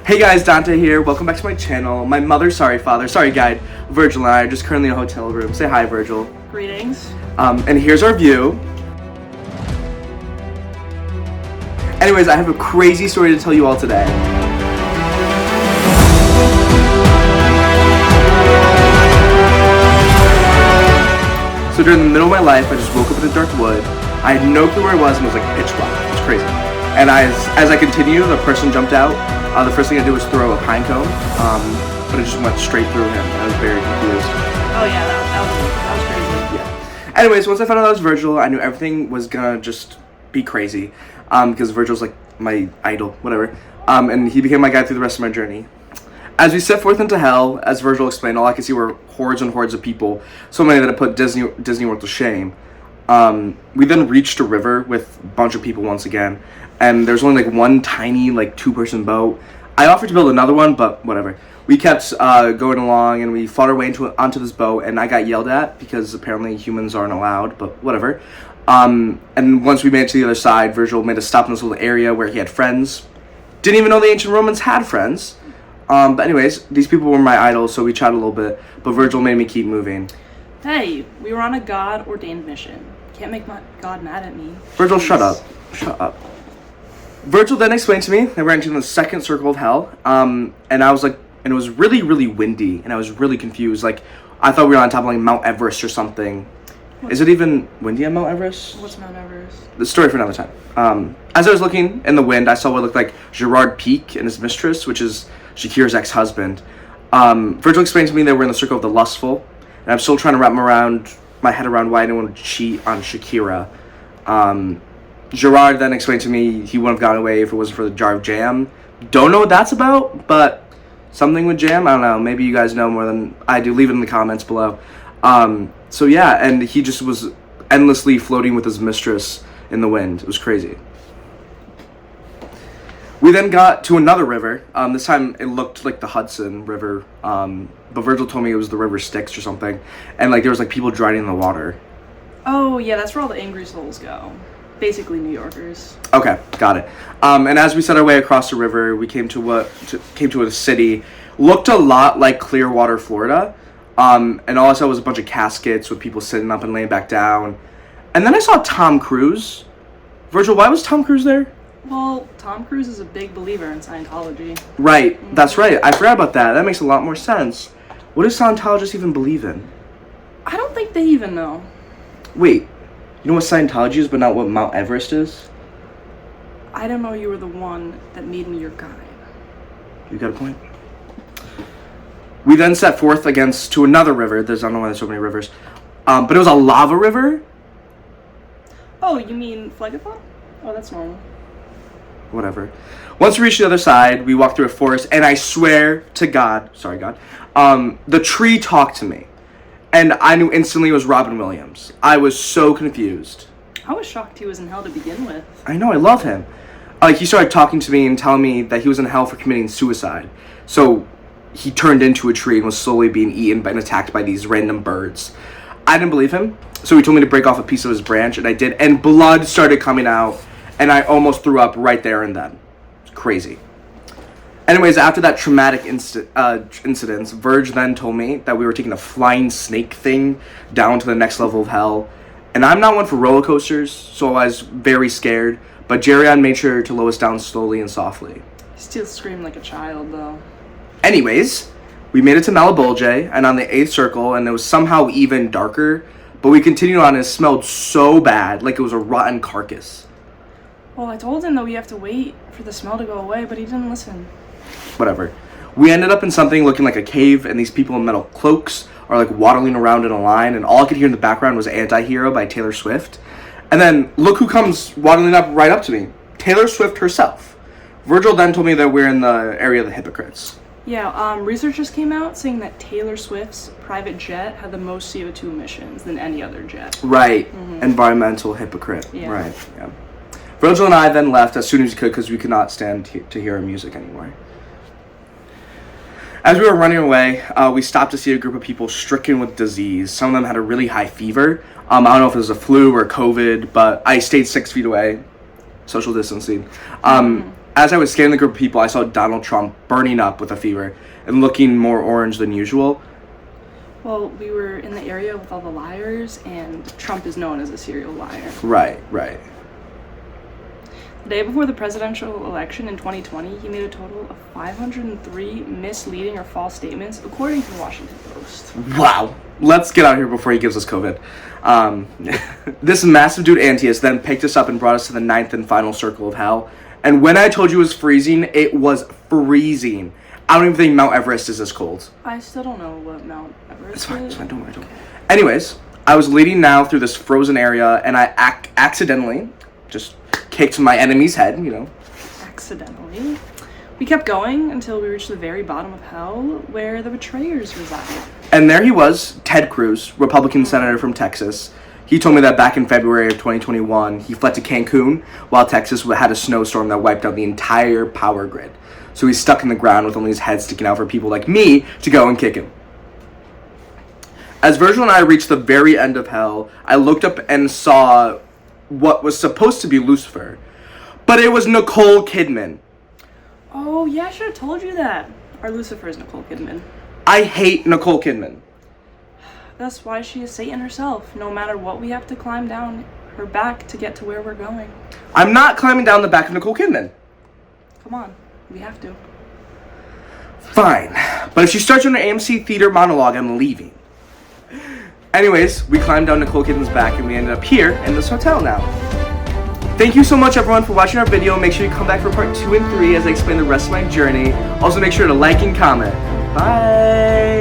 Hey guys, Dante here. Welcome back to my channel. My mother, sorry father, sorry guide, Virgil and I are just currently in a hotel room. Say hi, Virgil. Greetings. And here's our view. Anyways, I have a crazy story to tell you all today. So during the middle of my life, I just woke up in a dark wood. I had no clue where I was and it was like pitch black. It was crazy. And as I continued, the person jumped out. The first thing I did was throw a pine cone, but it just went straight through him. I was very confused. Oh yeah, that was crazy. Yeah. Anyways, once I found out that was Virgil, I knew everything was gonna just be crazy, because Virgil's like my idol, whatever. And he became my guide through the rest of my journey. As we set forth into hell, as Virgil explained, all I could see were hordes and hordes of people, so many that it put Disney World to shame. We then reached a river with a bunch of people once again, and there's only like one tiny like 2-person boat. I offered to build another one, but whatever. We kept going along, and we fought our way onto this boat, and I got yelled at because apparently humans aren't allowed, but whatever. And once we made it to the other side, Virgil made us stop in this little area where he had friends. Didn't even know the ancient Romans had friends. But anyways, these people were my idols, so we chatted a little bit, but Virgil made me keep moving. Hey, we were on a God-ordained mission. Can't make my God mad at me. Virgil, shut up. Shut up. Virgil then explained to me that we're entering the second circle of hell, and I was like, and it was really, really windy, and I was really confused. Like, I thought we were on top of like Mount Everest or something. Is it even windy on Mount Everest? What's Mount Everest? The story for another time. As I was looking in the wind, I saw what looked like Gerard Pique and his mistress, which is Shakira's ex-husband. Virgil explained to me that we're in the circle of the lustful, and I'm still trying to wrap my head around why anyone would cheat on Shakira. Gerard then explained to me he wouldn't have gotten away if it wasn't for the jar of jam. Don't know what that's about, but something with jam, I don't know. Maybe you guys know more than I do. Leave it in the comments below. So yeah, and he just was endlessly floating with his mistress in the wind. It was crazy. We then got to another river. This time it looked like the Hudson River, but Virgil told me it was the river Styx or something, and like there was like people drowning in the water. Oh yeah, that's where all the angry souls go. Basically New Yorkers. Okay, got it. And as we set our way across the river, we came to a city. Looked a lot like Clearwater, Florida. And all I saw was a bunch of caskets with people sitting up and laying back down. And then I saw Tom Cruise. Virgil, why was Tom Cruise there? Well, Tom Cruise is a big believer in Scientology. Right, that's right. I forgot about that. That makes a lot more sense. What do Scientologists even believe in? I don't think they even know. Wait, you know what Scientology is, but not what Mount Everest is? I don't know you were the one that made me your guide. You got a point. We then set forth to another river. I don't know why there's so many rivers. But it was a lava river. Oh, you mean Phlegethon? Oh, that's normal. Whatever. Once we reached the other side, we walked through a forest, and I swear to God, the tree talked to me. And I knew instantly it was Robin Williams. I was so confused. I was shocked he was in hell to begin with. I know, I love him. He started talking to me and telling me that he was in hell for committing suicide. So he turned into a tree and was slowly being eaten and attacked by these random birds. I didn't believe him, so he told me to break off a piece of his branch, and I did, and blood started coming out, and I almost threw up right there and then. It's crazy. Anyways, after that traumatic incident, Verge then told me that we were taking a flying snake thing down to the next level of hell. And I'm not one for roller coasters, so I was very scared. But Jerion made sure to lower us down slowly and softly. He still screamed like a child, though. Anyways, we made it to Malabolge and on the 8th circle, and it was somehow even darker. But we continued on, and it smelled so bad, like it was a rotten carcass. Well, I told him that we have to wait for the smell to go away, but he didn't listen. Whatever. We ended up in something looking like a cave, and these people in metal cloaks are like waddling around in a line, and all I could hear in the background was Anti-Hero by Taylor Swift. And then look who comes waddling right up to me. Taylor Swift herself. Virgil then told me that we're in the area of the hypocrites. Yeah, research just came out saying that Taylor Swift's private jet had the most CO2 emissions than any other jet. Right. Mm-hmm. Environmental hypocrite. Yeah. Right, yeah. Virgil and I then left as soon as we could because we could not stand to hear her music anymore. As we were running away, we stopped to see a group of people stricken with disease. Some of them had a really high fever. I don't know if it was a flu or COVID, but I stayed 6 feet away. Social distancing. as I was scanning the group of people, I saw Donald Trump burning up with a fever and looking more orange than usual. Well, we were in the area with all the liars, and Trump is known as a serial liar. Right, right. The day before the presidential election in 2020, he made a total of 503 misleading or false statements, according to the Washington Post. Wow. Let's get out here before he gives us COVID. This massive dude, Antius, then picked us up and brought us to the 9th and final circle of hell. And when I told you it was freezing, it was freezing. I don't even think Mount Everest is this cold. I still don't know what Mount Everest is. It's fine, don't worry. Anyways, I was leading now through this frozen area, and I accidentally just kicked my enemy's head, you know. Accidentally. We kept going until we reached the very bottom of hell, where the betrayers resided. And there he was, Ted Cruz, Republican senator from Texas. He told me that back in February of 2021, he fled to Cancun while Texas had a snowstorm that wiped out the entire power grid. So he's stuck in the ground with only his head sticking out for people like me to go and kick him. As Virgil and I reached the very end of hell, I looked up and saw what was supposed to be Lucifer, but it was Nicole Kidman. Oh, yeah, I should have told you that. Our Lucifer is Nicole Kidman. I hate Nicole Kidman. That's why she is Satan herself. No matter what, we have to climb down her back to get to where we're going. I'm not climbing down the back of Nicole Kidman. Come on, we have to. Fine, but if she starts on an AMC theater monologue, I'm leaving. Anyways, we climbed down Nicole Kidman's back and we ended up here in this hotel now. Thank you so much everyone for watching our video. Make sure you come back for part 2 and 3 as I explain the rest of my journey. Also make sure to like and comment. Bye!